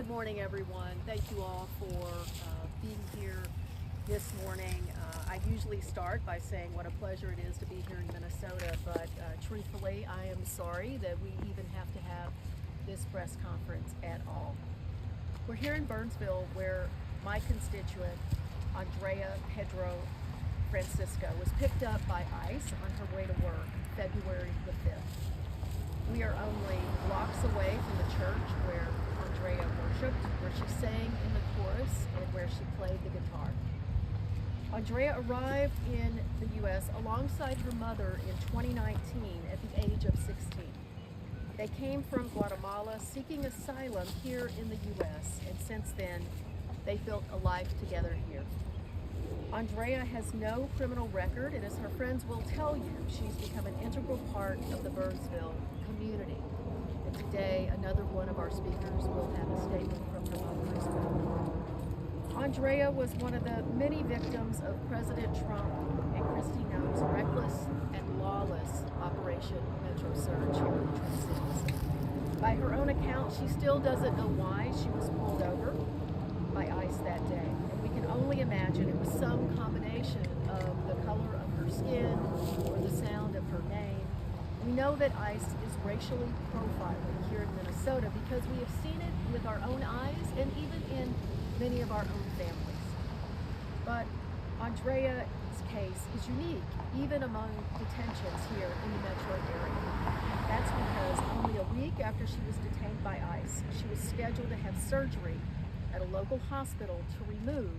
Good morning, everyone. Thank you all for being here this morning. I usually start by saying what a pleasure it is to be here in Minnesota, but truthfully, I am sorry that we even have to have this press conference at all. We're here in Burnsville, where my constituent, Andrea Pedro Francisco, was picked up by ICE on her way to work February the 5th. We are only blocks away from the church where Andrea worshiped, where she sang in the chorus, and where she played the guitar. Andrea arrived in the U.S. alongside her mother in 2019 at the age of 16. They came from Guatemala seeking asylum here in the U.S., and since then, they built a life together here. Andrea has no criminal record, and as her friends will tell you, she's become an integral part of the Burnsville community. And today, another one of our speakers will have a statement from her mother as well. Andrea was one of the many victims of President Trump and Kristi Noem's reckless and lawless Operation Metro Surge here in the Twin Cities. By her own account, she still doesn't know why she was pulled over by ICE that day. And we can only imagine it was some combination of the color of her skin or the sound of her name. We know that ICE is racially profiling here in Minnesota because we have seen it with our own eyes and even in many of our own families. But Andrea's case is unique, even among detentions here in the metro area. That's because only a week after she was detained by ICE, she was scheduled to have surgery at a local hospital to remove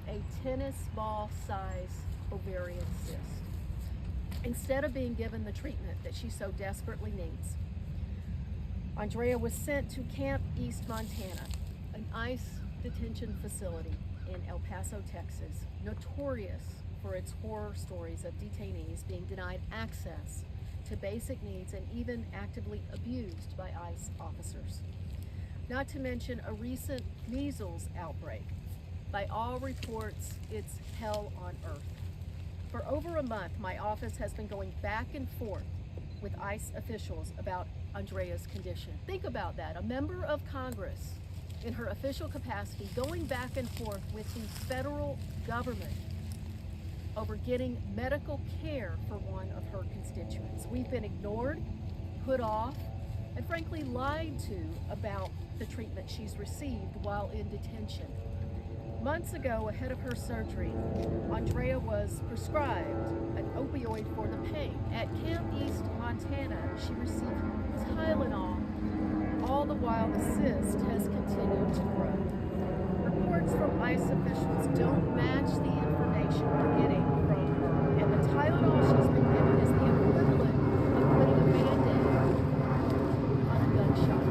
a tennis ball size ovarian cyst, instead of being given the treatment that she so desperately needs. Andrea was sent to Camp East Montana, an ICE detention facility in El Paso, Texas, notorious for its horror stories of detainees being denied access to basic needs and even actively abused by ICE officers. Not to mention a recent measles outbreak. By all reports, it's hell on earth. For over a month, my office has been going back and forth with ICE officials about Andrea's condition. Think about that, a member of Congress in her official capacity going back and forth with the federal government over getting medical care for one of her constituents. We've been ignored, put off, and frankly lied to about the treatment she's received while in detention. Months ago, ahead of her surgery, Andrea was prescribed an opioid for the pain. At Camp East Montana, she received Tylenol, all the while the cyst has continued to grow. Reports from ICE officials don't match the information we're getting from her, and the Tylenol she's been given is the equivalent of putting a Band-Aid on a gunshot.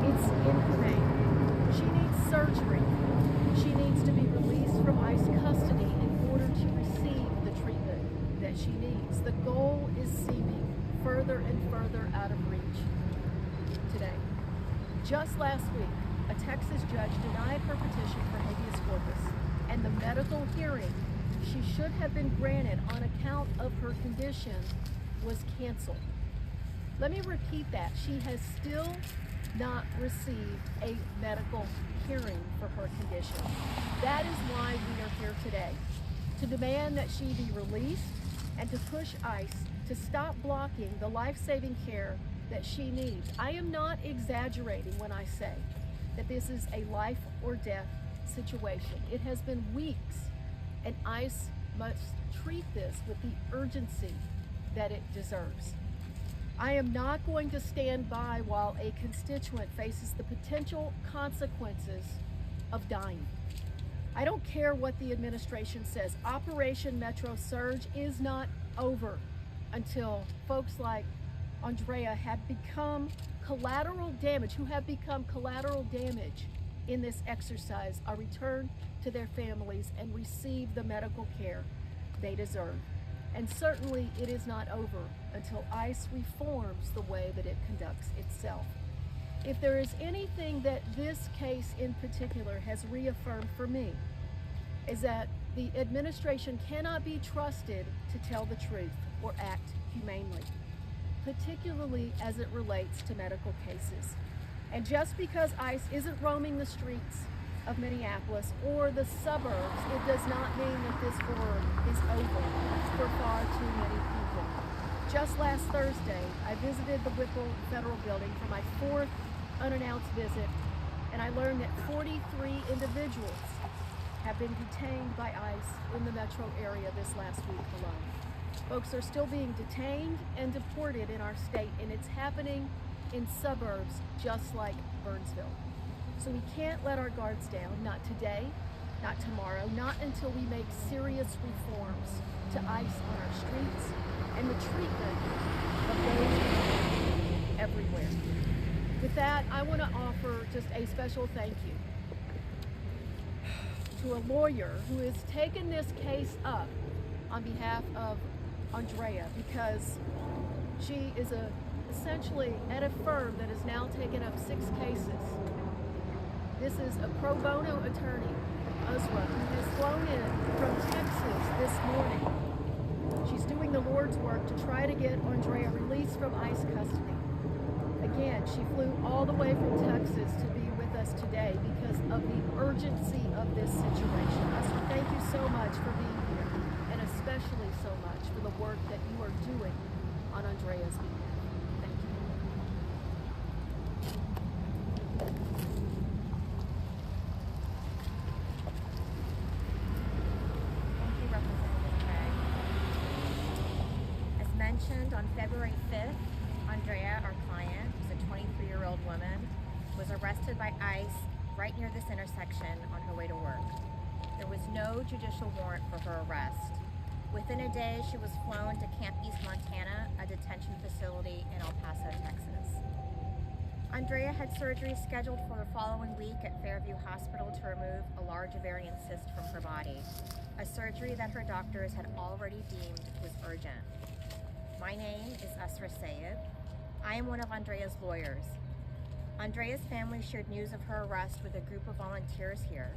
It's inhumane. She needs surgery. She needs to be released from ICE custody in order to receive the treatment that she needs. The goal is seeming further and further out of reach today. Just last week, a Texas judge denied her petition for habeas corpus, and the medical hearing she should have been granted on account of her condition was canceled. Let me repeat that. She has still not received a medical hearing for her condition. That is why we are here today, to demand that she be released and to push ICE to stop blocking the life-saving care that she needs. I am not exaggerating when I say that this is a life or death situation. It has been weeks, and ICE must treat this with the urgency that it deserves. I am not going to stand by while a constituent faces the potential consequences of dying. I don't care what the administration says. Operation Metro Surge is not over until folks like Andrea have become collateral damage, who have become collateral damage in this exercise, are returned to their families and receive the medical care they deserve. And certainly it is not over until ICE reforms the way that it conducts itself. If there is anything that this case in particular has reaffirmed for me, is that the administration cannot be trusted to tell the truth or act humanely, particularly as it relates to medical cases. And just because ICE isn't roaming the streets of Minneapolis or the suburbs, it does not mean that this horror is over for far too many people. Just last Thursday, I visited the Whipple Federal Building for my 4th unannounced visit, and I learned that 43 individuals have been detained by ICE in the metro area this last week alone. Folks are still being detained and deported in our state, and it's happening in suburbs just like Burnsville. So we can't let our guards down, not today, not tomorrow, not until we make serious reforms to ICE on our streets and the treatment of those everywhere. With that, I want to offer just a special thank you to a lawyer who has taken this case up on behalf of Andrea, because she is essentially at a firm that has now taken up 6 cases. This is a pro bono attorney, Uzra, who has flown in from Texas this morning. She's doing the Lord's work to try to get Andrea released from ICE custody. Again, she flew all the way from Texas to be with us today because of the urgency of this situation. So thank you so much for being here, and especially so much for the work that you are doing on Andrea's behalf. Thank you. Thank you, Representative Craig. As mentioned, on February 5th, Andrea, our client, who's a 23-year-old woman, was arrested by ICE right near this intersection on her way to work. There was no judicial warrant for her arrest. Within a day, she was flown to Camp East, Montana, a detention facility in El Paso, Texas. Andrea had surgery scheduled for the following week at Fairview Hospital to remove a large ovarian cyst from her body, a surgery that her doctors had already deemed was urgent. My name is Asra Sayed. I am one of Andrea's lawyers. Andrea's family shared news of her arrest with a group of volunteers here,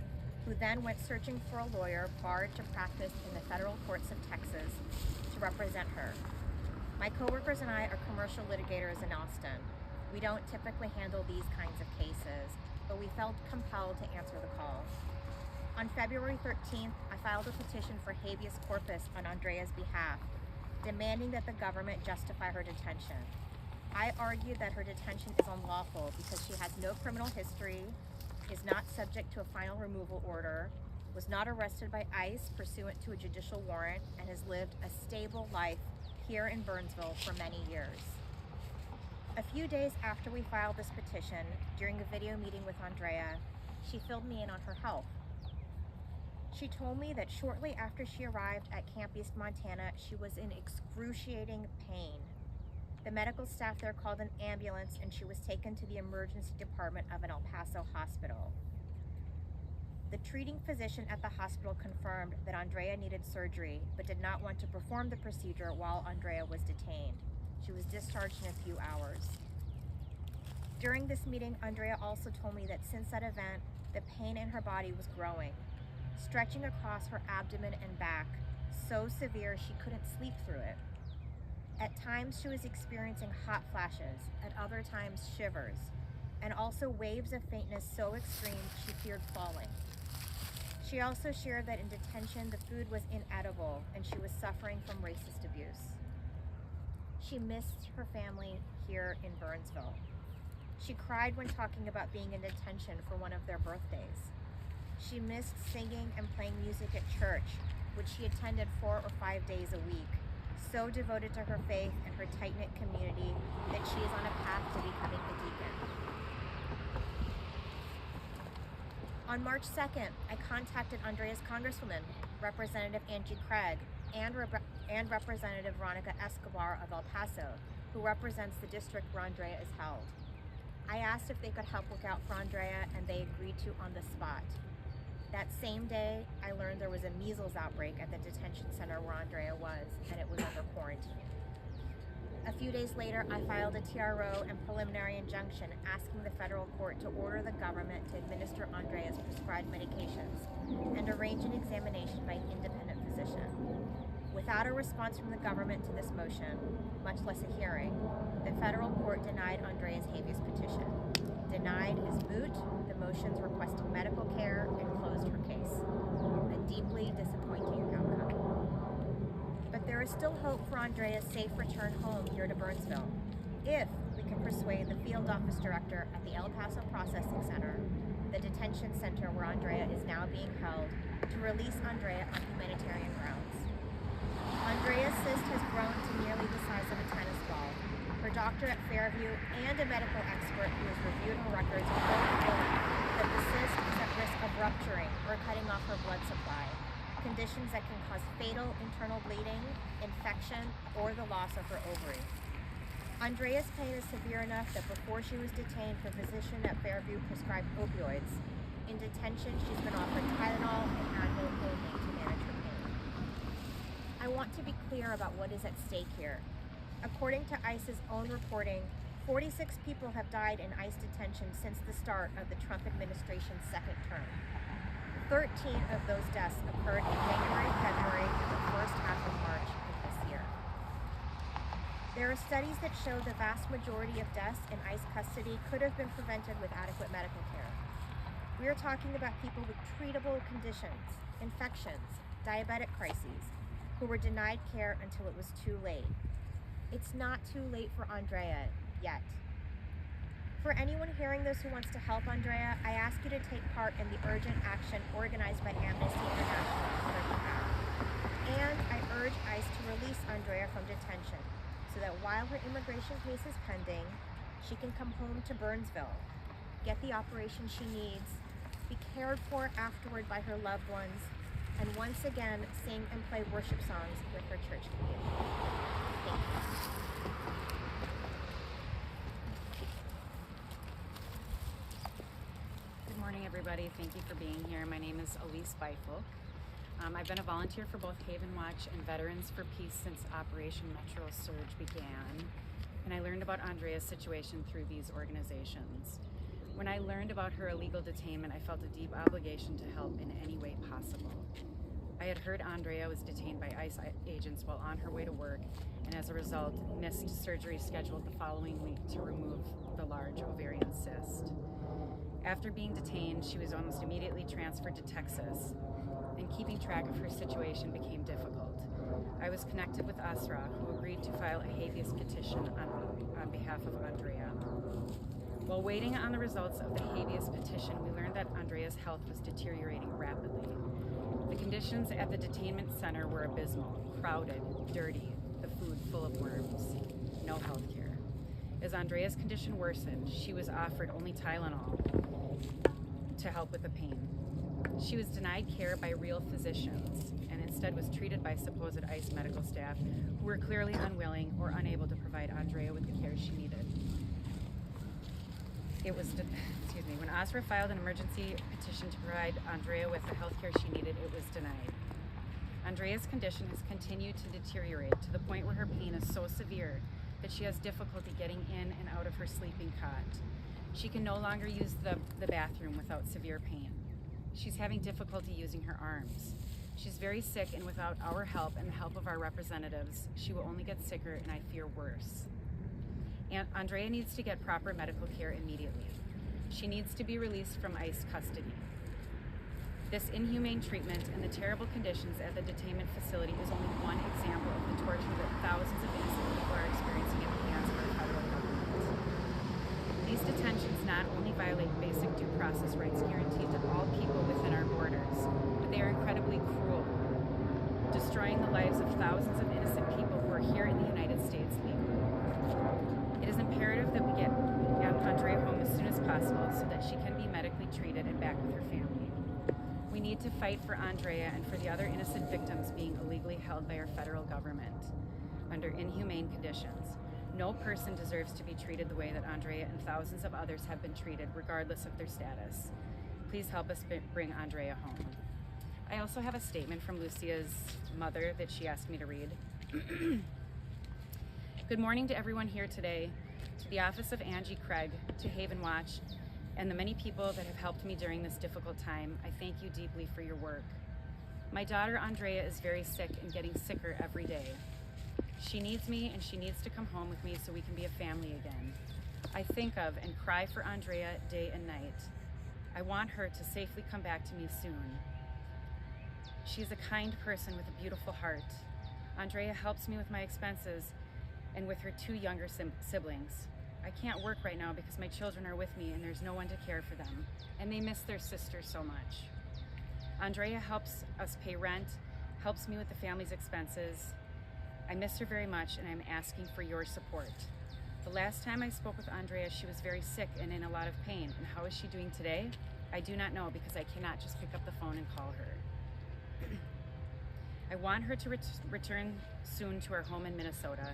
who then went searching for a lawyer barred to practice in the federal courts of Texas to represent her. My coworkers and I are commercial litigators in Austin. We don't typically handle these kinds of cases, but we felt compelled to answer the call. On February 13th, I filed a petition for habeas corpus on Andrea's behalf, demanding that the government justify her detention. I argued that her detention is unlawful because she has no criminal history, is not subject to a final removal order, was not arrested by ICE pursuant to a judicial warrant, and has lived a stable life here in Burnsville for many years. A few days after we filed this petition, during a video meeting with Andrea, she filled me in on her health. She told me that shortly after she arrived at Camp East, Montana, she was in excruciating pain. The medical staff there called an ambulance, and she was taken to the emergency department of an El Paso hospital. The treating physician at the hospital confirmed that Andrea needed surgery, but did not want to perform the procedure while Andrea was detained. She was discharged in a few hours. During this meeting, Andrea also told me that since that event, the pain in her body was growing, stretching across her abdomen and back, so severe she couldn't sleep through it. At times, she was experiencing hot flashes, at other times shivers, and also waves of faintness so extreme she feared falling. She also shared that in detention, the food was inedible and she was suffering from racist abuse. She missed her family here in Burnsville. She cried when talking about being in detention for one of their birthdays. She missed singing and playing music at church, which she attended 4 or 5 days a week, so devoted to her faith and her tight-knit community that she is on a path to becoming a deacon. On March 2nd, I contacted Andrea's Congresswoman, Representative Angie Craig, and Representative Veronica Escobar of El Paso, who represents the district where Andrea is held. I asked if they could help look out for Andrea, and they agreed to on the spot. That same day, I learned there was a measles outbreak at the detention center where Andrea was, and it was under quarantine. A few days later, I filed a TRO and preliminary injunction asking the federal court to order the government to administer Andrea's prescribed medications and arrange an examination by an independent physician. Without a response from the government to this motion, much less a hearing, the federal court denied Andrea's habeas petition, denied his boot, the motions requesting medical care, and closed her case. A deeply disappointing outcome. But there is still hope for Andrea's safe return home here to Burnsville, if we can persuade the field office director at the El Paso Processing Center, the detention center where Andrea is now being held, to release Andrea on humanitarian grounds. Andrea's cyst has grown to nearly the size of a tennis ball. Her doctor at Fairview and a medical expert who has reviewed her records both warn that the cyst is at risk of rupturing or cutting off her blood supply, conditions that can cause fatal internal bleeding, infection, or the loss of her ovary. Andrea's pain is severe enough that before she was detained, her physician at Fairview prescribed opioids. In detention, she's been offered Tylenol and Advil only to manage her pain. I want to be clear about what is at stake here. According to ICE's own reporting, 46 people have died in ICE detention since the start of the Trump administration's second term. 13 of those deaths occurred in January, February, and the first half of March of this year. There are studies that show the vast majority of deaths in ICE custody could have been prevented with adequate medical care. We are talking about people with treatable conditions, infections, diabetic crises, who were denied care until it was too late. It's not too late for Andrea yet. For anyone hearing this who wants to help Andrea, I ask you to take part in the urgent action organized by Amnesty International on her behalf. And I urge ICE to release Andrea from detention so that while her immigration case is pending, she can come home to Burnsville, get the operation she needs, be cared for afterward by her loved ones, and once again sing and play worship songs with her church community. Thank you. Good morning, everybody. Thank you for being here. My name is Elise Beifolk. I've been a volunteer for both Haven Watch and Veterans for Peace since Operation Metro Surge began, and I learned about Andrea's situation through these organizations. When I learned about her illegal detainment, I felt a deep obligation to help in any way possible. I had heard Andrea was detained by ICE agents while on her way to work, and as a result, missed surgery scheduled the following week to remove the large ovarian cyst. After being detained, she was almost immediately transferred to Texas, and keeping track of her situation became difficult. I was connected with Asra, who agreed to file a habeas petition on behalf of Andrea. While waiting on the results of the habeas petition, we learned that Andrea's health was deteriorating rapidly. The conditions at the detainment center were abysmal, crowded, dirty, the food full of worms, no health care. As Andrea's condition worsened, she was offered only Tylenol to help with the pain. She was denied care by real physicians and instead was treated by supposed ICE medical staff who were clearly unwilling or unable to provide Andrea with the care she needed. When Asra filed an emergency petition to provide Andrea with the health care she needed, it was denied. Andrea's condition has continued to deteriorate to the point where her pain is so severe that she has difficulty getting in and out of her sleeping cot. She can no longer use the bathroom without severe pain. She's having difficulty using her arms. She's very sick, and without our help and the help of our representatives, she will only get sicker and I fear worse. And Andrea needs to get proper medical care immediately. She needs to be released from ICE custody. This inhumane treatment and the terrible conditions at the detainment facility is only one example of the torture that thousands of innocent people are experiencing at the hands of our federal government. These detentions not only violate basic due process rights guaranteed to all people within our borders, but they are incredibly cruel, destroying the lives of thousands of innocent people who are here in the United States legally. It is imperative that we get Andrea home as soon as possible so that she can be medically treated and back with her family. We need to fight for Andrea and for the other innocent victims being illegally held by our federal government under inhumane conditions. No person deserves to be treated the way that Andrea and thousands of others have been treated, regardless of their status. Please help us bring Andrea home. I also have a statement from Lucia's mother that she asked me to read. Good morning to everyone here today, to the office of Angie Craig, to Haven Watch, and the many people that have helped me during this difficult time. I thank you deeply for your work. My daughter Andrea is very sick and getting sicker every day. She needs me and she needs to come home with me so we can be a family again. I think of and cry for Andrea day and night. I want her to safely come back to me soon. She is a kind person with a beautiful heart. Andrea helps me with my expenses and with her 2 younger siblings. I can't work right now because my children are with me and there's no one to care for them, and they miss their sister so much. Andrea helps us pay rent, helps me with the family's expenses. I miss her very much, and I'm asking for your support. The last time I spoke with Andrea, she was very sick and in a lot of pain. And how is she doing today? I do not know because I cannot just pick up the phone and call her. I want her to return soon to our home in Minnesota.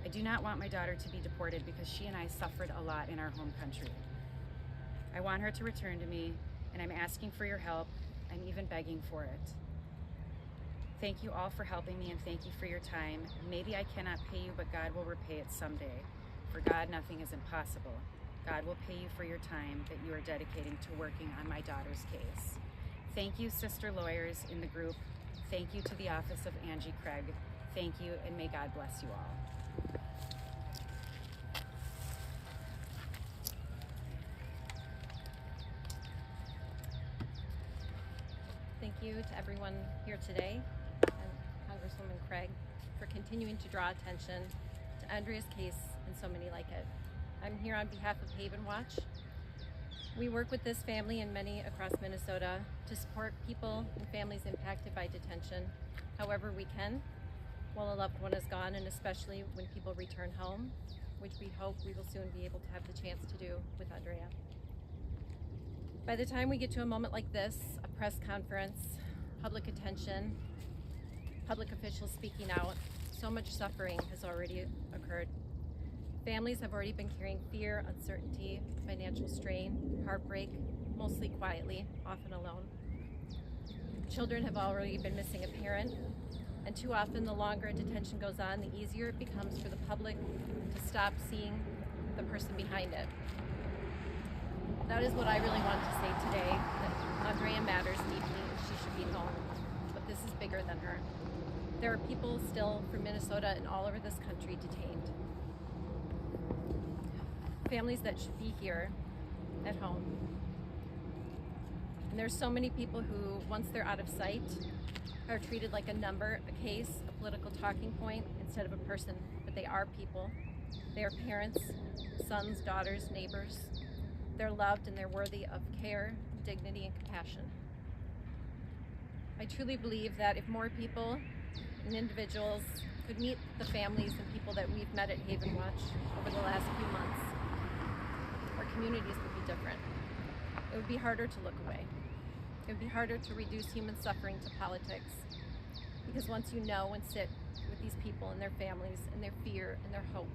I do not want my daughter to be deported because she and I suffered a lot in our home country. I want her to return to me, and I'm asking for your help. I'm even begging for it. Thank you all for helping me, and thank you for your time. Maybe I cannot pay you, but God will repay it someday. For God, nothing is impossible. God will pay you for your time that you are dedicating to working on my daughter's case. Thank you, sister lawyers in the group. Thank you to the office of Angie Craig. Thank you, and may God bless you all. Thank you to everyone here today and Congresswoman Craig for continuing to draw attention to Andrea's case and so many like it. I'm here on behalf of Haven Watch. We work with this family and many across Minnesota to support people and families impacted by detention however we can while a loved one is gone, and especially when people return home, which we hope we will soon be able to have the chance to do with Andrea. By the time we get to a moment like this, a press conference, public attention, public officials speaking out, so much suffering has already occurred. Families have already been carrying fear, uncertainty, financial strain, heartbreak, mostly quietly, often alone. Children have already been missing a parent, and too often the longer a detention goes on, the easier it becomes for the public to stop seeing the person behind it. That is what I really want to say today, that Andrea matters deeply and she should be home, but this is bigger than her. There are people still from Minnesota and all over this country detained. Families that should be here at home. And there's so many people who, once they're out of sight, are treated like a number, a case, a political talking point, instead of a person, but they are people. They are parents, sons, daughters, neighbors. They're loved and they're worthy of care, dignity, and compassion. I truly believe that if more people and individuals could meet the families and people that we've met at Haven Watch over the last few months, our communities would be different. It would be harder to look away. It would be harder to reduce human suffering to politics, because once you know and sit with these people and their families and their fear and their hope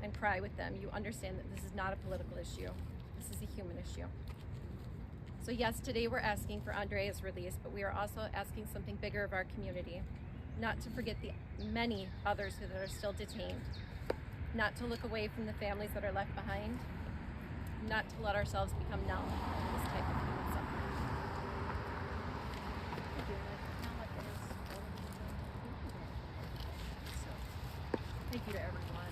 and cry with them, you understand that this is not a political issue. This is a human issue. So yes, today we're asking for Andrea's release, but we are also asking something bigger of our community. Not to forget the many others that are still detained. Not to look away from the families that are left behind. Not to let ourselves become numb to this type of human suffering. Thank you to everyone.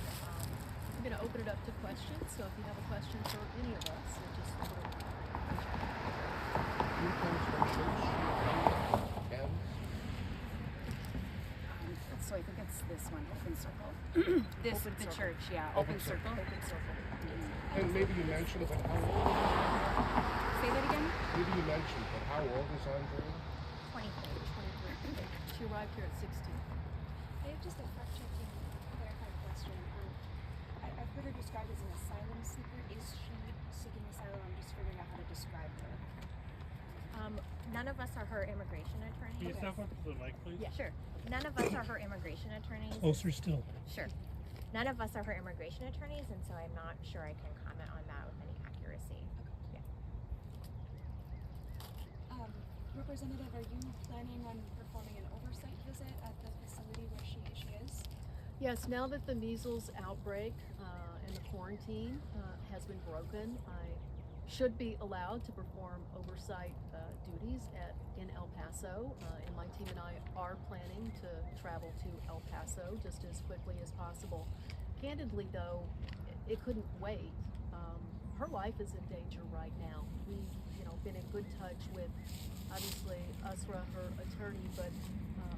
I'm going to open it up to questions, so if you have a question for any of us, just put it in. So I think it's this one, Open Circle. This, Open the Circle. church, yeah, Open Open Circle. Open circle. And maybe you mentioned, but how old? Say that again? Maybe you mentioned, but how old is Andrea? 23. She arrived here at 16. I have just a fact-checking, clarified question. I've heard her described as an asylum seeker. Is she seeking asylum? I'm just figuring out how to describe her. None of us are her immigration attorneys. Can you step up to the mic, please? Yeah, sure. None of us are her immigration attorneys. Closer still. Sure. None of us are her immigration attorneys, and so I'm not sure I can comment on that with any accuracy. Yeah. Representative, are you planning on performing an oversight visit at the facility where she is? Yes, now that the measles outbreak and the quarantine has been broken, I should be allowed to perform oversight duties in El Paso, and my team and I are planning to travel to El Paso just as quickly as possible. Candidly though, it couldn't wait. Her life is in danger right now. We've, been in good touch with, obviously, Usra, her attorney, but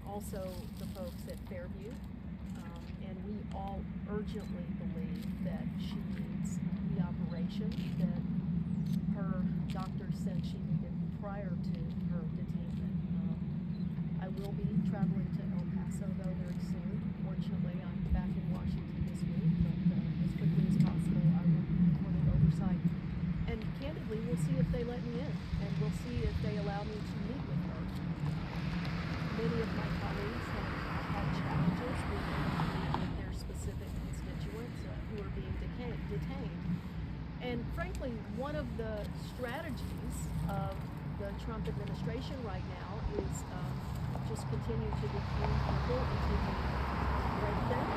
also the folks at Fairview. And we all urgently believe that she needs the operation that her doctor said she needed prior to her detainment. I will be traveling to El Paso, though, very soon. Fortunately, I'm back in Washington this week, but as quickly as possible, I will be performing oversight. And candidly, we'll see if they let me in, and we'll see if they allow me to meet with her. Many of my colleagues have had challenges with their specific constituents who are being detained. And frankly, one of the strategies of the Trump administration right now is just continue to detain people until you break them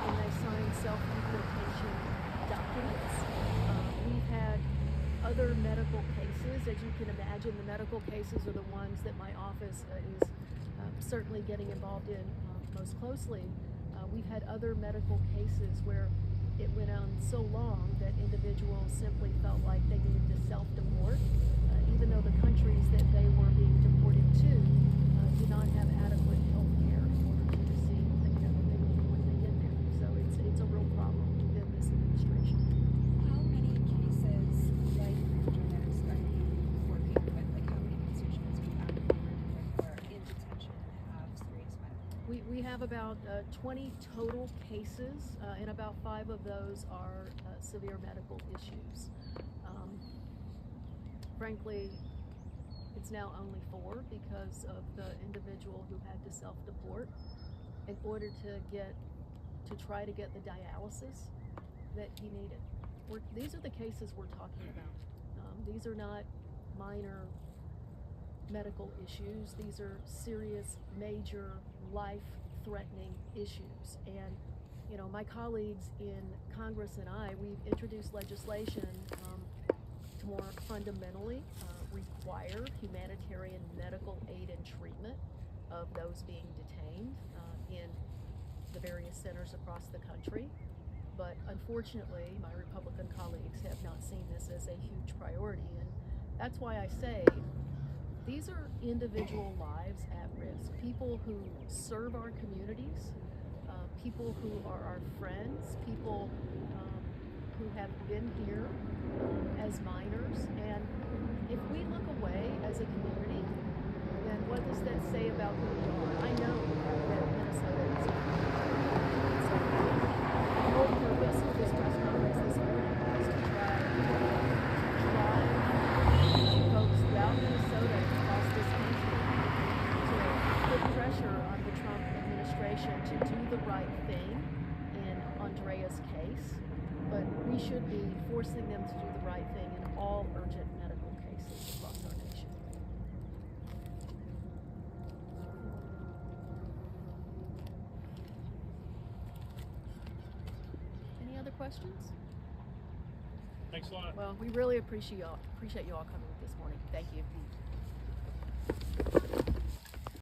and they sign self-deportation documents. We've had other medical cases. As you can imagine, the medical cases are the ones that my office is certainly getting involved in most closely. We've had other medical cases where it went on so long that individuals simply felt like they needed to self-deport, even though the countries that they were being deported to do not have adequate health care in order to receive the care that they need when they get there. So it's a real problem within this administration. How many cases like Andrea's are you working with? Like how many constituents are you actively working with who are in detention and have serious medical? We have about 20 total cases, and about 5 of those are severe medical issues. Frankly, it's now only 4 because of the individual who had to self-deport in order to try to get the dialysis that he needed. These are the cases we're talking about. These are not minor medical issues. These are serious, major, life-threatening issues. And my colleagues in Congress and we've introduced legislation to more fundamentally require humanitarian medical aid and treatment of those being detained in the various centers across the country. But unfortunately, my Republican colleagues have not seen this as a huge priority. And that's why I say these are individual lives at risk. People who serve our communities, people who are our friends, people who have been here as minors. And if we look away as a community, then what does that say about who we are? I know that Minnesota is a community. So the whole purpose of this press conference this morning was to try folks throughout Minnesota and across this country to put pressure on the Trump administration to do the right thing in Andrea's case, but we should be forcing them to do the right thing in all urgent medical cases across our nation. Any other questions? Thanks a lot. Well, we really appreciate you all coming this morning. Thank you.